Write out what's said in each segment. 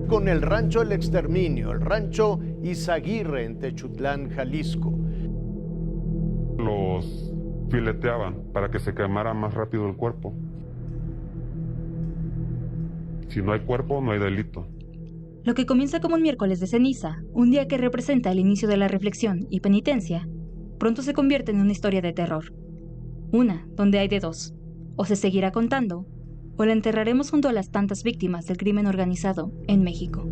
Con el rancho El Exterminio, el rancho Izaguirre en Techutlán, Jalisco. Los fileteaban para que se quemara más rápido el cuerpo. Si no hay cuerpo, no hay delito. Lo que comienza como un miércoles de ceniza, un día que representa el inicio de la reflexión y penitencia, pronto se convierte en una historia de terror. Una donde hay de dos: o se seguirá contando, o la enterraremos junto a las tantas víctimas del crimen organizado en México.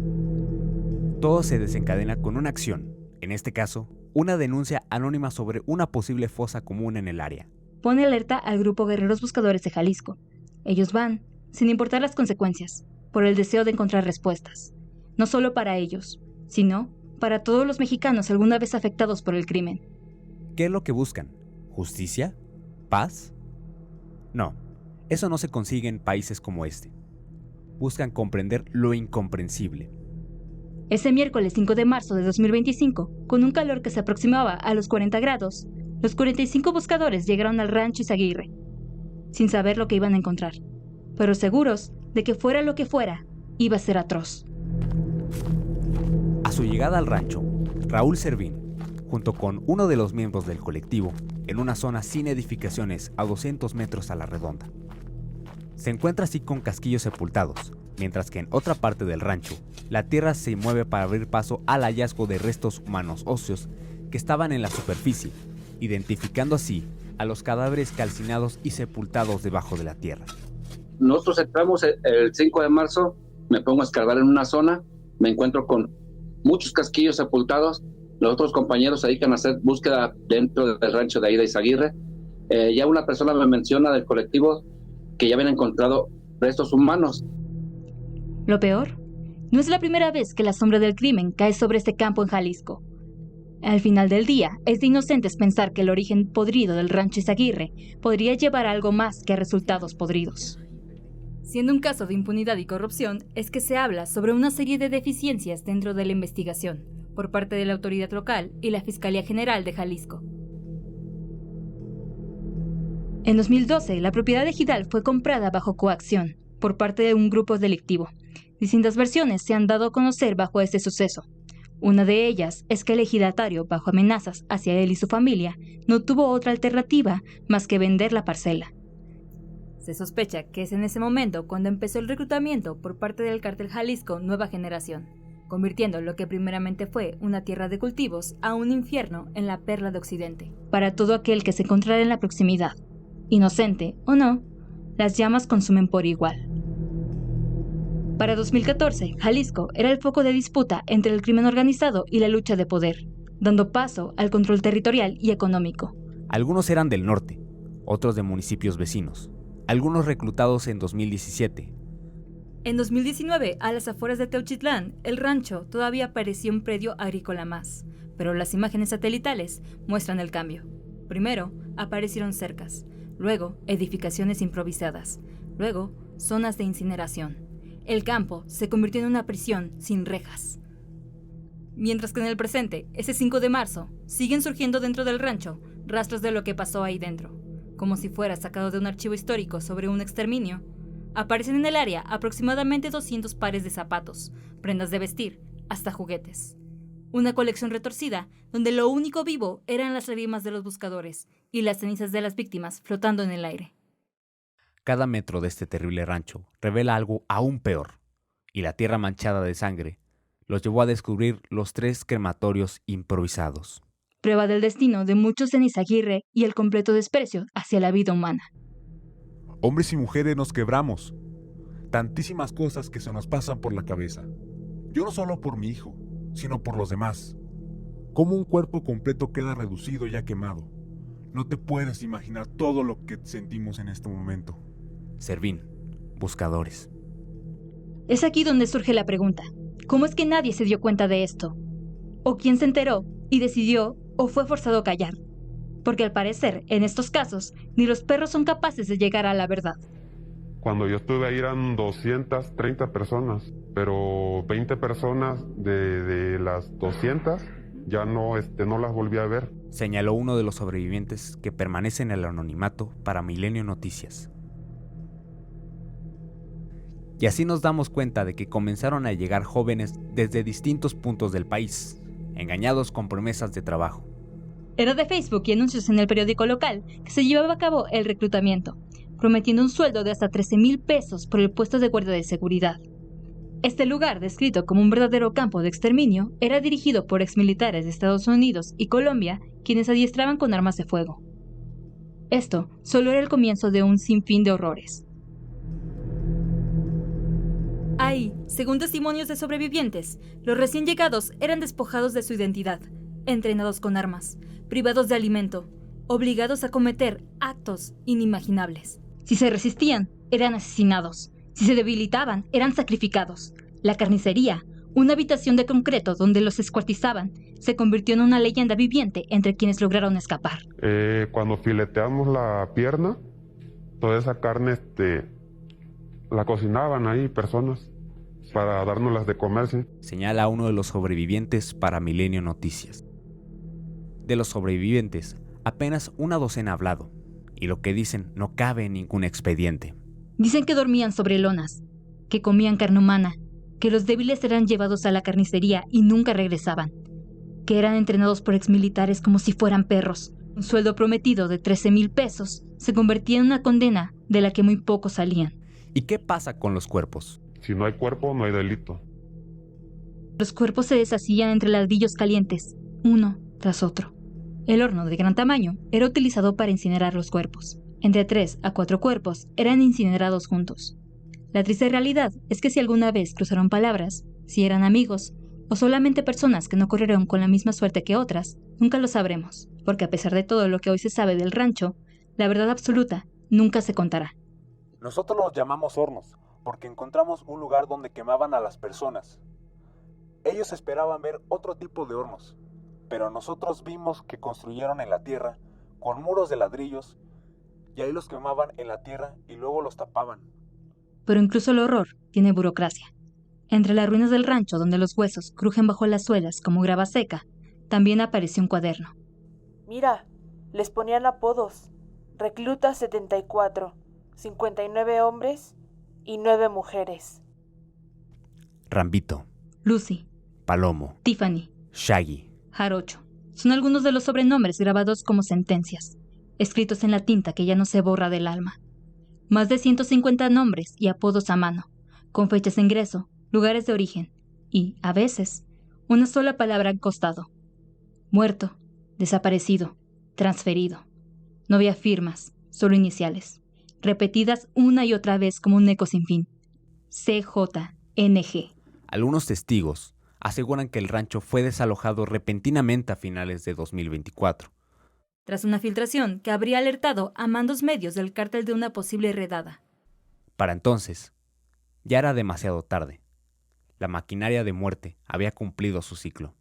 Todo se desencadena con una acción, en este caso, una denuncia anónima sobre una posible fosa común en el área. Pone alerta al grupo Guerreros Buscadores de Jalisco. Ellos van, sin importar las consecuencias, por el deseo de encontrar respuestas. No solo para ellos, sino para todos los mexicanos alguna vez afectados por el crimen. ¿Qué es lo que buscan? ¿Justicia? ¿Paz? No, eso no se consigue en países como este. Buscan comprender lo incomprensible. Ese miércoles 5 de marzo de 2025, con un calor que se aproximaba a los 40 grados, los 45 buscadores llegaron al rancho Izaguirre, sin saber lo que iban a encontrar, pero seguros de que fuera lo que fuera, iba a ser atroz. A su llegada al rancho, Raúl Servín, junto con uno de los miembros del colectivo, en una zona sin edificaciones a 200 metros a la redonda. Se encuentra así con casquillos sepultados, mientras que en otra parte del rancho, la tierra se mueve para abrir paso al hallazgo de restos humanos óseos que estaban en la superficie, identificando así a los cadáveres calcinados y sepultados debajo de la tierra. Nosotros entramos el 5 de marzo, me pongo a escarbar en una zona, me encuentro con muchos casquillos sepultados. Los otros compañeros se dedican a hacer búsqueda dentro del rancho de ahí de Izaguirre. Ya una persona me menciona del colectivo que ya habían encontrado restos humanos. Lo peor, no es la primera vez que la sombra del crimen cae sobre este campo en Jalisco. Al final del día, es de inocentes pensar que el origen podrido del rancho Izaguirre podría llevar a algo más que a resultados podridos. Siendo un caso de impunidad y corrupción, es que se habla sobre una serie de deficiencias dentro de la investigación, por parte de la autoridad local y la Fiscalía General de Jalisco. En 2012, la propiedad de Gidal fue comprada bajo coacción, por parte de un grupo delictivo. Distintas versiones se han dado a conocer bajo este suceso. Una de ellas es que el ejidatario, bajo amenazas hacia él y su familia, no tuvo otra alternativa más que vender la parcela. Se sospecha que es en ese momento cuando empezó el reclutamiento por parte del cártel Jalisco Nueva Generación, convirtiendo lo que primeramente fue una tierra de cultivos a un infierno en la perla de Occidente. Para todo aquel que se encontrara en la proximidad, inocente o no, las llamas consumen por igual. Para 2014, Jalisco era el foco de disputa entre el crimen organizado y la lucha de poder, dando paso al control territorial y económico. Algunos eran del norte, otros de municipios vecinos, algunos reclutados en 2017. En 2019, a las afueras de Teuchitlán, el rancho todavía parecía un predio agrícola más, pero las imágenes satelitales muestran el cambio. Primero, aparecieron cercas, luego edificaciones improvisadas, luego zonas de incineración. El campo se convirtió en una prisión sin rejas. Mientras que en el presente, ese 5 de marzo, siguen surgiendo dentro del rancho rastros de lo que pasó ahí dentro. Como si fuera sacado de un archivo histórico sobre un exterminio, aparecen en el área aproximadamente 200 pares de zapatos, prendas de vestir, hasta juguetes. Una colección retorcida donde lo único vivo eran las lágrimas de los buscadores y las cenizas de las víctimas flotando en el aire. Cada metro de este terrible rancho revela algo aún peor, y la tierra manchada de sangre los llevó a descubrir los 3 crematorios improvisados. Prueba del destino de muchos en Izaguirre y el completo desprecio hacia la vida humana. Hombres y mujeres nos quebramos. Tantísimas cosas que se nos pasan por la cabeza. Yo no solo por mi hijo, sino por los demás. Cómo un cuerpo completo queda reducido y ya quemado. No te puedes imaginar todo lo que sentimos en este momento. Servín, buscadores. Es aquí donde surge la pregunta: ¿cómo es que nadie se dio cuenta de esto? ¿O quién se enteró y decidió o fue forzado a callar? Porque al parecer, en estos casos, ni los perros son capaces de llegar a la verdad. Cuando yo estuve ahí eran 230 personas, pero 20 personas de las 200 ya no las volví a ver. Señaló uno de los sobrevivientes que permanece en el anonimato para Milenio Noticias. Y así nos damos cuenta de que comenzaron a llegar jóvenes desde distintos puntos del país, engañados con promesas de trabajo. Era de Facebook y anuncios en el periódico local que se llevaba a cabo el reclutamiento, prometiendo un sueldo de hasta 13,000 pesos por el puesto de guardia de seguridad. Este lugar, descrito como un verdadero campo de exterminio, era dirigido por exmilitares de Estados Unidos y Colombia, quienes adiestraban con armas de fuego. Esto solo era el comienzo de un sinfín de horrores. Ahí, según testimonios de sobrevivientes, los recién llegados eran despojados de su identidad, entrenados con armas, privados de alimento, obligados a cometer actos inimaginables. Si se resistían, eran asesinados. Si se debilitaban, eran sacrificados. La carnicería, una habitación de concreto donde los descuartizaban, se convirtió en una leyenda viviente entre quienes lograron escapar. Cuando fileteamos la pierna, toda esa carne la cocinaban ahí personas para dárnoslas de comer, ¿sí? Señala uno de los sobrevivientes para Milenio Noticias. De los sobrevivientes, apenas una docena ha hablado, y lo que dicen no cabe en ningún expediente. Dicen que dormían sobre lonas, que comían carne humana, que los débiles eran llevados a la carnicería y nunca regresaban, que eran entrenados por exmilitares como si fueran perros. Un sueldo prometido de 13,000 pesos se convertía en una condena de la que muy pocos salían. ¿Y qué pasa con los cuerpos? Si no hay cuerpo, no hay delito. Los cuerpos se deshacían entre ladrillos calientes, uno tras otro. El horno de gran tamaño era utilizado para incinerar los cuerpos. Entre 3 a 4 cuerpos eran incinerados juntos. La triste realidad es que si alguna vez cruzaron palabras, si eran amigos, o solamente personas que no corrieron con la misma suerte que otras, nunca lo sabremos, porque a pesar de todo lo que hoy se sabe del rancho, la verdad absoluta nunca se contará. Nosotros los llamamos hornos, porque encontramos un lugar donde quemaban a las personas. Ellos esperaban ver otro tipo de hornos, pero nosotros vimos que construyeron en la tierra, con muros de ladrillos, y ahí los quemaban en la tierra y luego los tapaban. Pero incluso el horror tiene burocracia. Entre las ruinas del rancho donde los huesos crujen bajo las suelas como grava seca, también apareció un cuaderno. Mira, les ponían apodos. Recluta 74, 59 hombres y 9 mujeres. Rambito, Lucy, Palomo, Tiffany, Shaggy. Jarocho. Son algunos de los sobrenombres grabados como sentencias, escritos en la tinta que ya no se borra del alma. Más de 150 nombres y apodos a mano, con fechas de ingreso, lugares de origen y, a veces, una sola palabra al costado. Muerto, desaparecido, transferido. No había firmas, solo iniciales, repetidas una y otra vez como un eco sin fin. CJNG. Algunos testigos aseguran que el rancho fue desalojado repentinamente a finales de 2024. Tras una filtración que habría alertado a mandos medios del cártel de una posible redada. Para entonces, ya era demasiado tarde. La maquinaria de muerte había cumplido su ciclo.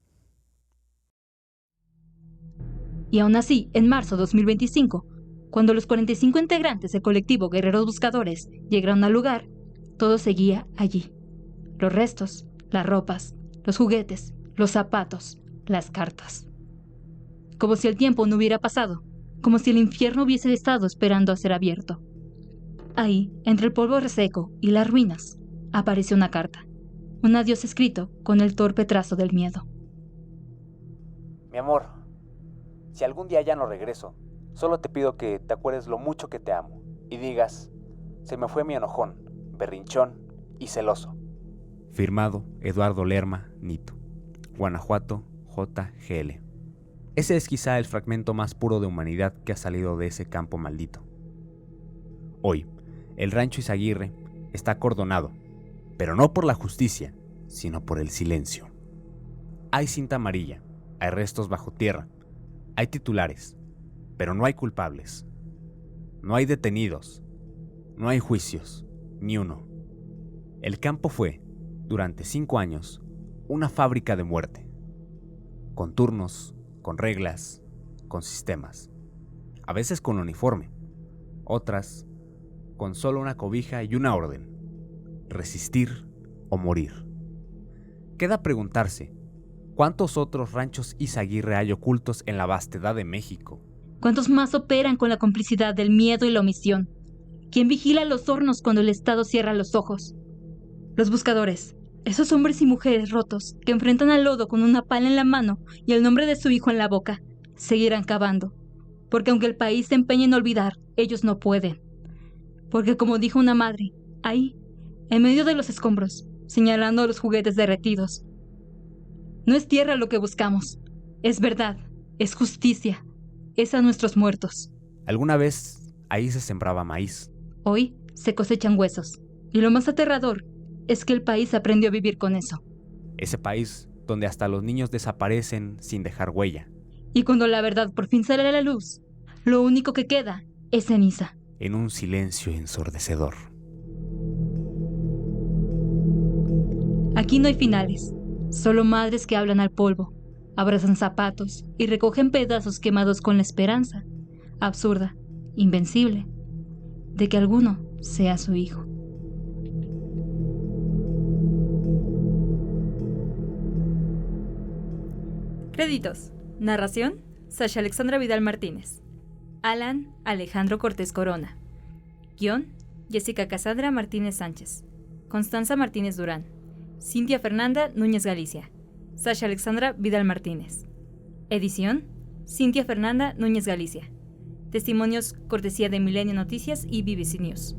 Y aún así, en marzo de 2025, cuando los 45 integrantes del colectivo Guerreros Buscadores llegaron al lugar, todo seguía allí. Los restos, las ropas, los juguetes, los zapatos, las cartas. Como si el tiempo no hubiera pasado, como si el infierno hubiese estado esperando a ser abierto. Ahí, entre el polvo reseco y las ruinas, apareció una carta. Un adiós escrito con el torpe trazo del miedo. Mi amor, si algún día ya no regreso, solo te pido que te acuerdes lo mucho que te amo y digas, se me fue mi enojón, berrinchón y celoso. Firmado Eduardo Lerma, Nito, Guanajuato, JGL. Ese es quizá el fragmento más puro de humanidad que ha salido de ese campo maldito. Hoy, el rancho Izaguirre está acordonado, pero no por la justicia, sino por el silencio. Hay cinta amarilla, hay restos bajo tierra, hay titulares, pero no hay culpables. No hay detenidos, no hay juicios, ni uno. El campo fue, durante 5 años, una fábrica de muerte, con turnos, con reglas, con sistemas, a veces con uniforme, otras con solo una cobija y una orden: resistir o morir. Queda preguntarse, ¿cuántos otros ranchos Izaguirre hay ocultos en la vastedad de México? ¿Cuántos más operan con la complicidad del miedo y la omisión? ¿Quién vigila los hornos cuando el Estado cierra los ojos? Los buscadores, esos hombres y mujeres rotos que enfrentan al lodo con una pala en la mano y el nombre de su hijo en la boca, seguirán cavando. Porque aunque el país se empeñe en olvidar, ellos no pueden. Porque como dijo una madre, ahí, en medio de los escombros, señalando los juguetes derretidos, no es tierra lo que buscamos, es verdad, es justicia, es a nuestros muertos. Alguna vez ahí se sembraba maíz. Hoy se cosechan huesos, y lo más aterrador es que el país aprendió a vivir con eso. Ese país donde hasta los niños desaparecen sin dejar huella. Y cuando la verdad por fin sale a la luz, lo único que queda es ceniza. En un silencio ensordecedor. Aquí no hay finales, solo madres que hablan al polvo, abrazan zapatos y recogen pedazos quemados con la esperanza, absurda, invencible, de que alguno sea su hijo. Créditos. Narración: Sasha Alexandra Vidal Martínez. Alan Alejandro Cortés Corona. Guión: Jessica Casandra Martínez Sánchez. Constanza Martínez Durán. Cintia Fernanda Núñez Galicia. Sasha Alexandra Vidal Martínez. Edición: Cintia Fernanda Núñez Galicia. Testimonios cortesía de Milenio Noticias y BBC News.